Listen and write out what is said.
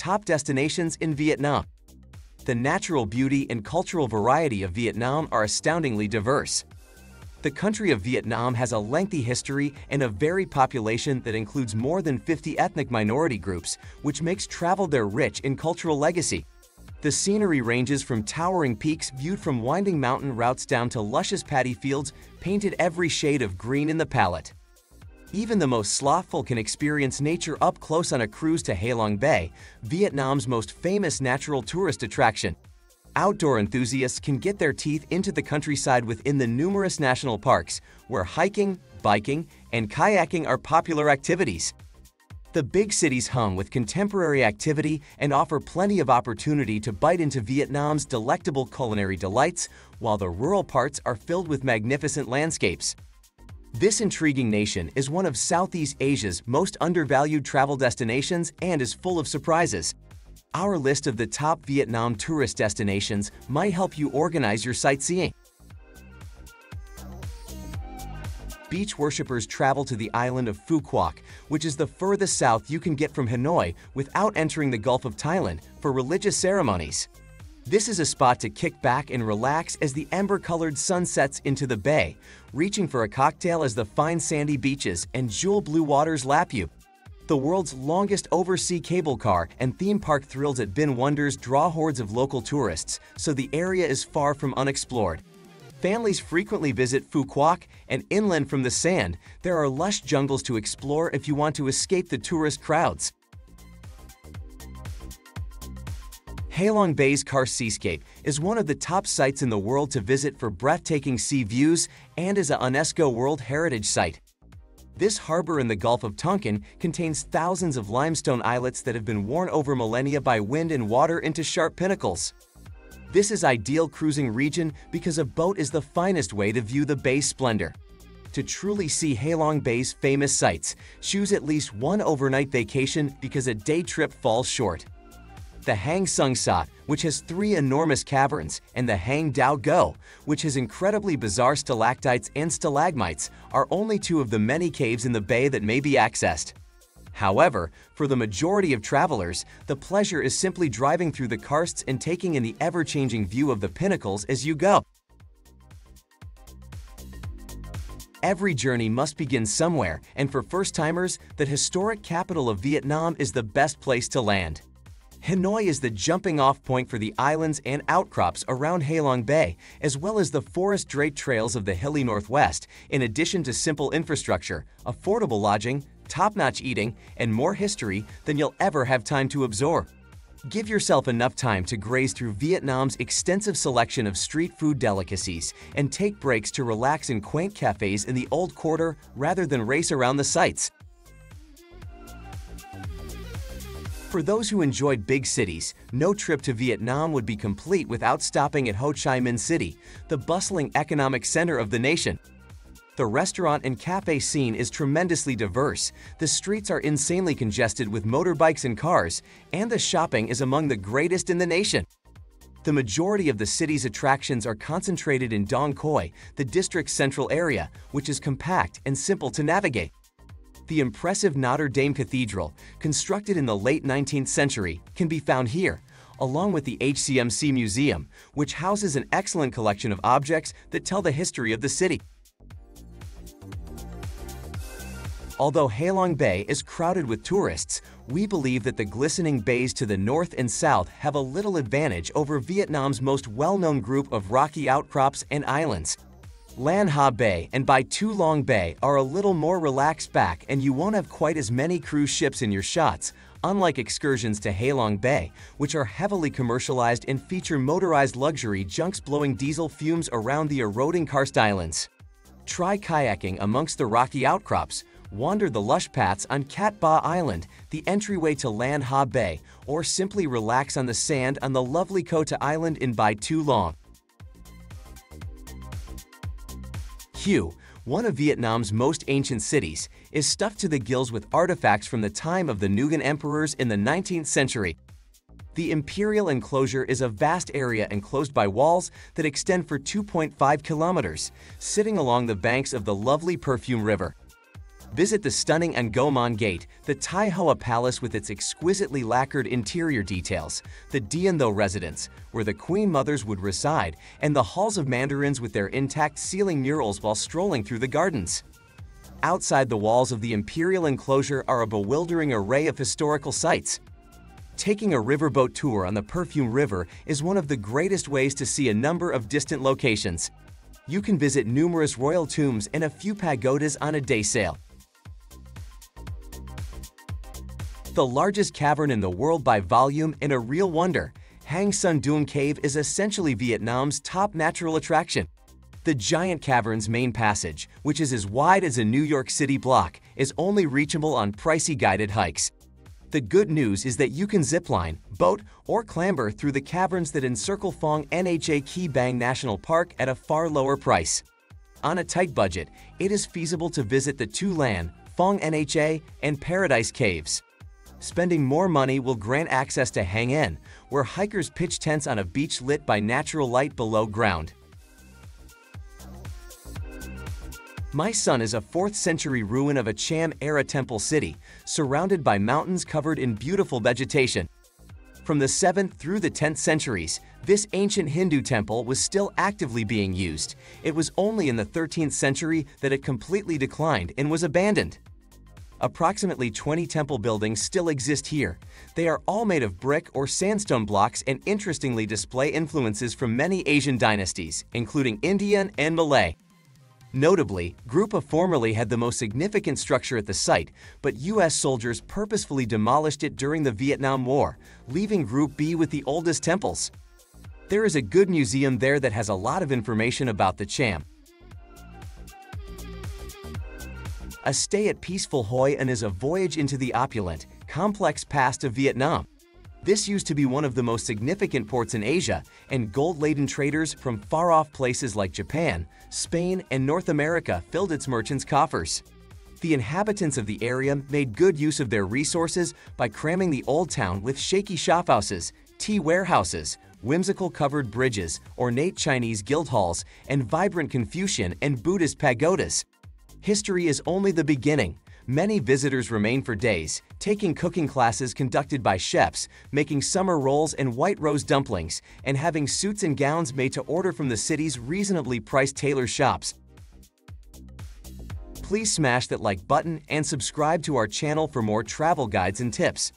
top destinations in Vietnam. The natural beauty and cultural variety of Vietnam are astoundingly diverse. The country of Vietnam has a lengthy history and a varied population that includes more than 50 ethnic minority groups, which makes travel there rich in cultural legacy. The scenery ranges from towering peaks viewed from winding mountain routes down to luscious paddy fields painted every shade of green in the palette. Even the most slothful can experience nature up close on a cruise to Halong Bay, Vietnam's most famous natural tourist attraction. Outdoor enthusiasts can get their teeth into the countryside within the numerous national parks, where hiking, biking, and kayaking are popular activities. The big cities hum with contemporary activity and offer plenty of opportunity to bite into Vietnam's delectable culinary delights, while the rural parts are filled with magnificent landscapes. This intriguing nation is one of Southeast Asia's most undervalued travel destinations and is full of surprises. Our list of the top Vietnam tourist destinations might help you organize your sightseeing. Beach worshippers travel to the island of Phu Quoc, which is the furthest south you can get from Hanoi without entering the Gulf of Thailand, for religious ceremonies. This is a spot to kick back and relax as the amber-colored sun sets into the bay, reaching for a cocktail as the fine sandy beaches and jewel-blue waters lap you. The world's longest oversea cable car and theme park thrills at Bin Wonders draw hordes of local tourists, so the area is far from unexplored. Families frequently visit Phu Quoc, and inland from the sand, there are lush jungles to explore if you want to escape the tourist crowds. Halong Bay's Car Seascape is one of the top sites in the world to visit for breathtaking sea views and is a UNESCO World Heritage Site. This harbor in the Gulf of Tonkin contains thousands of limestone islets that have been worn over millennia by wind and water into sharp pinnacles. This is ideal cruising region because a boat is the finest way to view the bay's splendor. To truly see Halong Bay's famous sights, choose at least one overnight vacation because a day trip falls short. The Hang Sung Sat, which has 3 enormous caverns, and the Hang Dao Go, which has incredibly bizarre stalactites and stalagmites, are only 2 of the many caves in the bay that may be accessed. However, for the majority of travelers, the pleasure is simply driving through the karsts and taking in the ever-changing view of the pinnacles as you go. Every journey must begin somewhere, and for first-timers, the historic capital of Vietnam is the best place to land. Hanoi is the jumping-off point for the islands and outcrops around Halong Bay, as well as the forest-draped trails of the hilly northwest, in addition to simple infrastructure, affordable lodging, top-notch eating, and more history than you'll ever have time to absorb. Give yourself enough time to graze through Vietnam's extensive selection of street food delicacies and take breaks to relax in quaint cafes in the Old Quarter rather than race around the sights. For those who enjoyed big cities, no trip to Vietnam would be complete without stopping at Ho Chi Minh City, the bustling economic center of the nation. The restaurant and cafe scene is tremendously diverse, the streets are insanely congested with motorbikes and cars, and the shopping is among the greatest in the nation. The majority of the city's attractions are concentrated in Dong Quai, the district's central area, which is compact and simple to navigate. The impressive Notre Dame Cathedral, constructed in the late 19th century, can be found here, along with the HCMC Museum, which houses an excellent collection of objects that tell the history of the city. Although Halong Bay is crowded with tourists, we believe that the glistening bays to the north and south have a little advantage over Vietnam's most well-known group of rocky outcrops and islands. Lan Ha Bay and Bai Tu Long Bay are a little more relaxed back, and you won't have quite as many cruise ships in your shots, unlike excursions to Halong Bay, which are heavily commercialized and feature motorized luxury junks blowing diesel fumes around the eroding karst islands. Try kayaking amongst the rocky outcrops, wander the lush paths on Cat Ba Island, the entryway to Lan Ha Bay, or simply relax on the sand on the lovely Ko Ta Island in Bai Tu Long. Hue, one of Vietnam's most ancient cities, is stuffed to the gills with artifacts from the time of the Nguyen emperors in the 19th century. The imperial enclosure is a vast area enclosed by walls that extend for 2.5 kilometers, sitting along the banks of the lovely Perfume River. Visit the stunning Angkor Gate, the Tai Hoa Palace with its exquisitely lacquered interior details, the Dian Tho residence, where the Queen Mothers would reside, and the halls of mandarins with their intact ceiling murals while strolling through the gardens. Outside the walls of the imperial enclosure are a bewildering array of historical sites. Taking a riverboat tour on the Perfume River is one of the greatest ways to see a number of distant locations. You can visit numerous royal tombs and a few pagodas on a day sail. The largest cavern in the world by volume and a real wonder, Hang Son Doong Cave is essentially Vietnam's top natural attraction. The giant cavern's main passage, which is as wide as a New York City block, is only reachable on pricey guided hikes. The good news is that you can zipline, boat, or clamber through the caverns that encircle Phong Nha Ki Bang National Park at a far lower price. On a tight budget, it is feasible to visit the Tu Lan, Phong Nha, and Paradise Caves. Spending more money will grant access to Hang En, where hikers pitch tents on a beach lit by natural light below ground. My Son is a 4th-century ruin of a Cham-era temple city, surrounded by mountains covered in beautiful vegetation. From the 7th through the 10th centuries, this ancient Hindu temple was still actively being used. It was only in the 13th century that it completely declined and was abandoned. Approximately 20 temple buildings still exist here. They are all made of brick or sandstone blocks and interestingly display influences from many Asian dynasties, including Indian and Malay. Notably, Group formerly had the most significant structure at the site, but U.S. soldiers purposefully demolished it during the Vietnam War, leaving Group B with the oldest temples. There is a good museum there that has a lot of information about the Cham. A stay at peaceful Hoi An is a voyage into the opulent, complex past of Vietnam. This used to be one of the most significant ports in Asia, and gold-laden traders from far-off places like Japan, Spain, and North America filled its merchants' coffers. The inhabitants of the area made good use of their resources by cramming the old town with shaky shophouses, tea warehouses, whimsical covered bridges, ornate Chinese guild halls, and vibrant Confucian and Buddhist pagodas. History is only the beginning. Many visitors remain for days, taking cooking classes conducted by chefs, making summer rolls and white rose dumplings, and having suits and gowns made to order from the city's reasonably priced tailor shops. Please smash that like button and subscribe to our channel for more travel guides and tips.